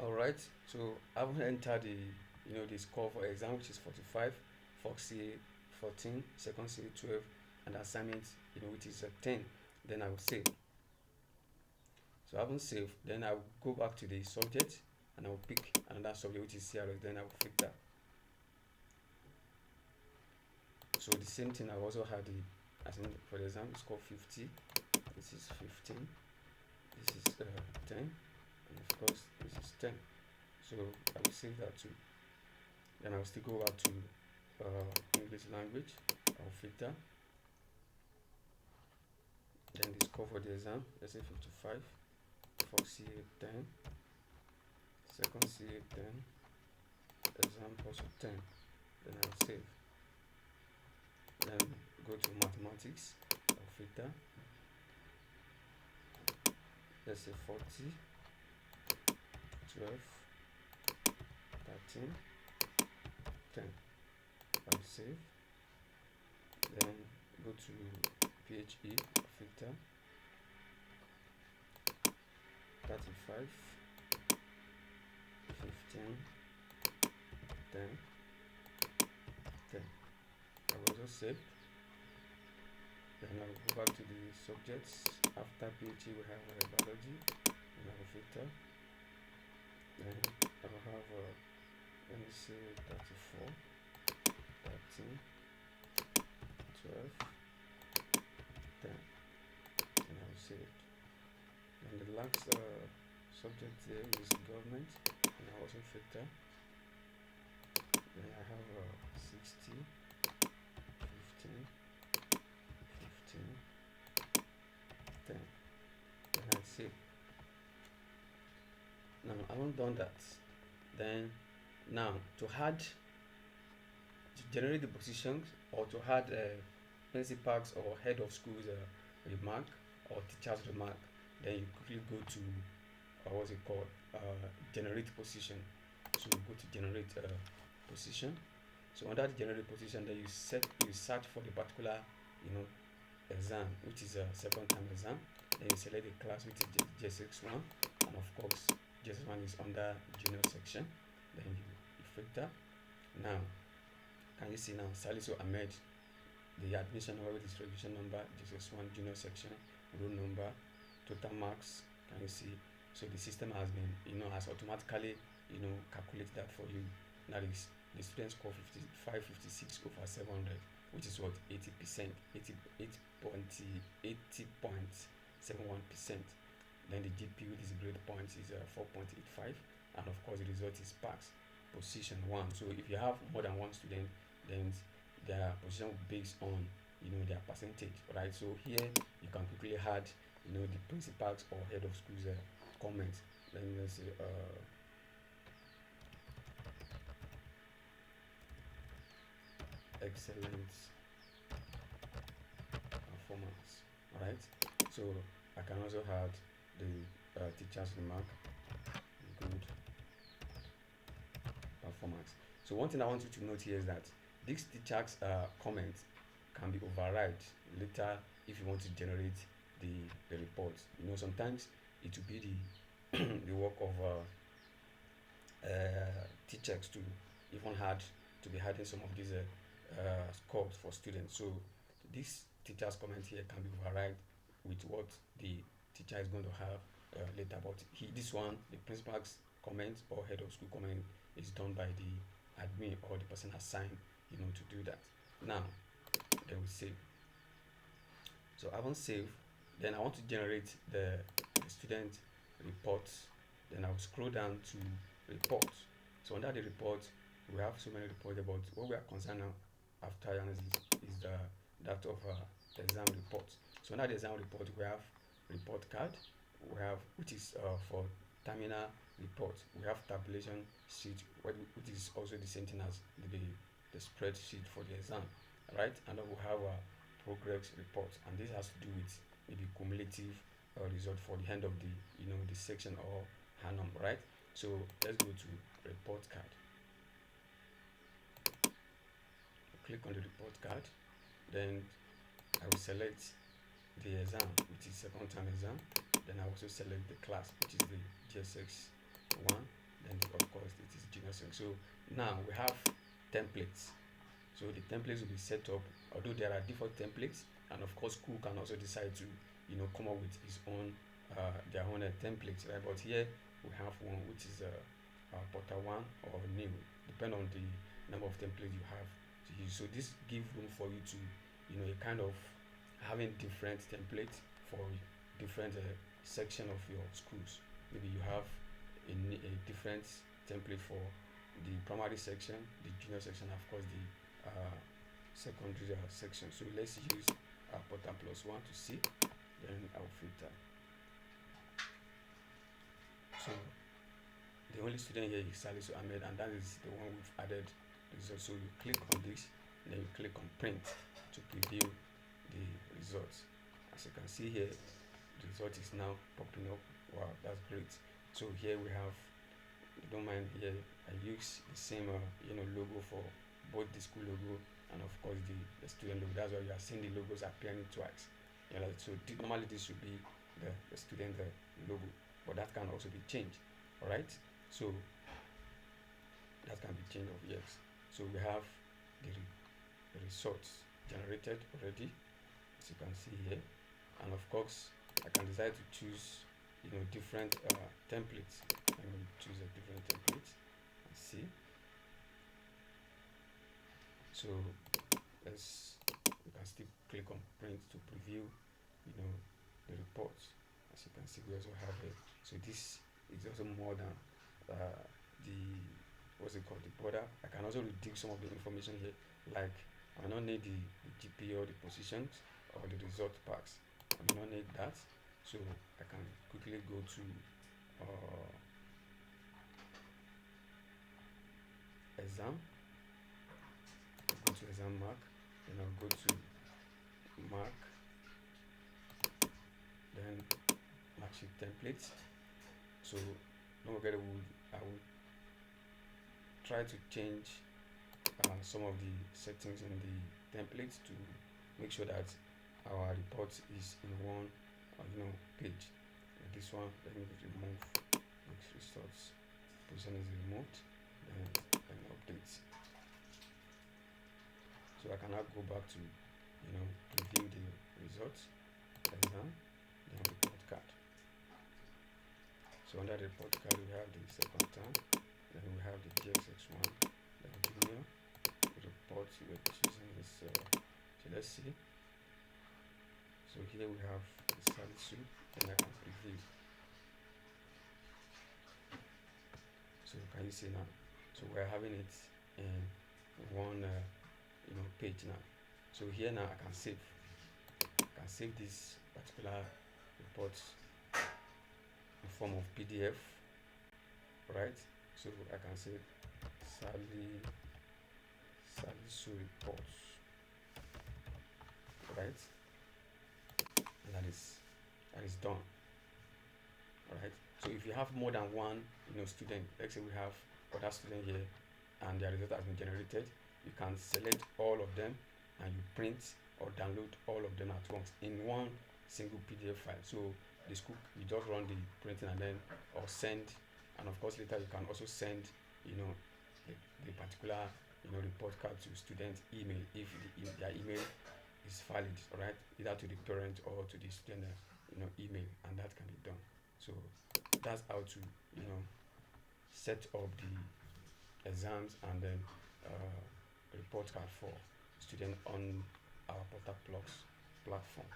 All right, so I've entered the score for exam, which is 45, first CA 14, second CA 12, and assignment, which is 10. Then I will save. So I haven't saved. Then I will go back to the subject and I will pick another subject, which is CRS. Then I will filter. So the same thing. I also had as in for the exam, it's called 50. This is 15. This is 10, and of course this is 10. So I will save that too. Then I will still go back to English language. I will filter. Then the score for the exam, let's say 55. First CA 10, second CA 10, exam also 10. Then I will save. Then go to mathematics. I will filter. Let's say 40, 12, 13, 10. I will save. Then go to PHE, filter. 35, 15, 10, 10. I will also save. Then I will go back to the subjects. After PHE we have biology, and I will filter. Then I will have let me say 34, 13, 12, 10, and I will save. And the last subject there is government, and I also filter. Then I have 60, 15, 15, 10. Then I save. Now I haven't done that. Then now to generate the positions or to add principals or head of schools remark or teachers remark, then you quickly go to what's it called, generate position. So you go to generate position. So under the generate position, then you search for the particular exam, which is a second term exam. Then you select the class, which is JSX1, and of course JSX1 is under junior section. Then you filter. Now can you see now Salisu Ahmed, the admission number with his registration number, JSX1 junior section, roll number, total marks. Can you see? So the system has been has automatically calculate that for you. That is the student score 55, 56 over 700, which is what 80%, 80.71%. Then the GP with his grade points is 4.85, and of course the result is pass position 1. So if you have more than one student, then their position will be based on their percentage, right? So here you can quickly add the principals or head of schools comments. Let me say excellent performance, right? So I can also add the teacher's remark, good performance. So one thing I want you to note here is that this teacher's comment can be override later if you want to generate the report. Sometimes it will be the work of teachers to even to be adding some of these scores for students. So this teacher's comment here can be override with what the teacher is going to have later. But this one, the principal's comment or head of school comment, is done by the admin or the person assigned to do that. Now they will save. So I won't save. Then I want to generate the student report. Then I'll scroll down to report. So under the report, we have so many reports, but what we are concerned now after analysis is that of exam report. So under the exam report, we have report card. We have which is for terminal report. We have tabulation sheet, which is also the same thing as the spreadsheet for the exam, right? And then we have a progress report, and this has to do with maybe cumulative result for the end of the section or annum, right? So let's go to report card. Click on the report card, then I will select the exam, which is second term exam. Then I also select the class, which is the GSX1 then of course it is junior sec. So now we have templates. So the templates will be set up, although there are default templates, and of course school can also decide to come up with its own their own templates, right? But here we have one which is portal one or new, depend on the number of templates you have to use. So this give room for you to a kind of having different templates for different section of your schools. Maybe you have a different template for the primary section, the junior section, of course the secondary section. So let's use portal plus one to see, then I'll filter. So the only student here is Salisu Ahmed, and that is the one we've added results. So you click on this, then you click on print to preview the results. As you can see here, the result is now popping up. Wow, that's great. So here we have, you don't mind here, I use the same logo for both the school logo and of course the student logo. That's why you are seeing the logos appearing twice. So normally this should be the student logo, but that can also be changed. All right, so that can be changed of yes. So we have the results generated already, as you can see here, and of course I can decide to choose different templates. I'm going to choose a different template and see. So we can still click on print to preview the reports. As you can see, we also have it. So this is also more than the what's it called, the border. I can also reduce some of the information here, like I may not need the GPA or the positions or the result packs. I may not need that, so I can quickly go to exam. Go to exam mark, then I'll go to mark, then mark sheet templates. So don't forget, I will try to change some of the settings in the templates to make sure that our report is in one page. Like this one, let me remove which results position is removed, and update. So I can now go back to preview the results, exam, then report card. So under the report card we have the second term, then we have the GXX1, then junior. The report we're choosing is so let's see. So here we have the Salisu, then I can preview. So can you see now? So we're having it in one page now. So here now I can save. This particular report in form of PDF, right? So I can say Salisu reports, right? And that is done. Alright. So if you have more than one student, let's say we have other student here and their result has been generated, you can select all of them and you print or download all of them at once in one single PDF file. So the school, you just run the printing and then or send, and of course later you can also send the particular report card to student email if their email is valid, right? Either to the parent or to the student email, and that can be done. So that's how to set up the exams and then report card for student on our Portal Plus platform.